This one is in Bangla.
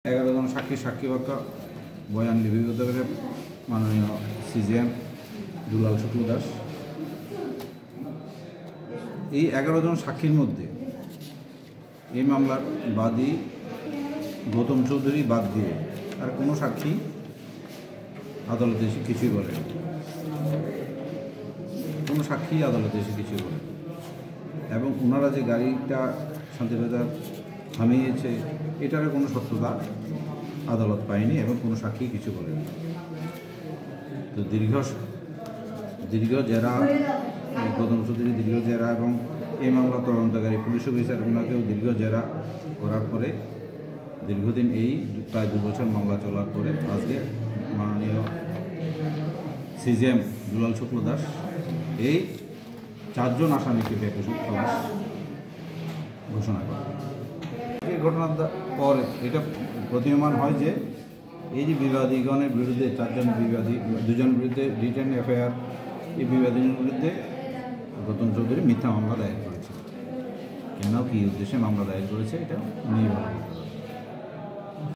11 জন সাক্ষীবাক্য বয়ান লিপিবদ্ধ করে মাননীয় সিজিএম দুলাল শুক্ল দাস। এই 11 জন সাক্ষীর মধ্যে এই মামলার বাদী গৌতম চৌধুরী বাদ দিয়ে আর কোনো সাক্ষী আদালতে এসে কিছুই বলেন, কোনো সাক্ষী আদালতে এসে কিছুই বলেন। এবং ওনারা যে গাড়িটা শান্তিবাজার থামিয়েছে এটার কোনো সত্যতা আদালত পায়নি এবং কোনো সাক্ষী কিছু বলেনি। তো দীর্ঘ জেরা, গৌতম চৌধুরী দীর্ঘ জেরা এবং এই মামলা তদন্তকারী পুলিশ অফিসার ওনাকেও দীর্ঘ জেরা করার পরে দীর্ঘদিন এই প্রায় 2 বছর মামলা চলার পরে আজকে মাননীয় সিজিএম দুলাল শুক্ল দাস এই 4 জন আসামিকে বেকসুর খালাস ঘোষণা করে। এই ঘটনার পরে এটা প্রতীয়মান হয় যে এই যে বিবাদীগণের বিরুদ্ধে 4 জন বিবাদী, 2 জন বিরুদ্ধে রিটেন এফআইআর, এই বিবাদীদের বিরুদ্ধে গৌতম চৌধুরী মিথ্যা মামলা দায়ের করেছে। কেন, কী উদ্দেশ্যে মামলা দায়ের করেছে এটা উনি ভালো।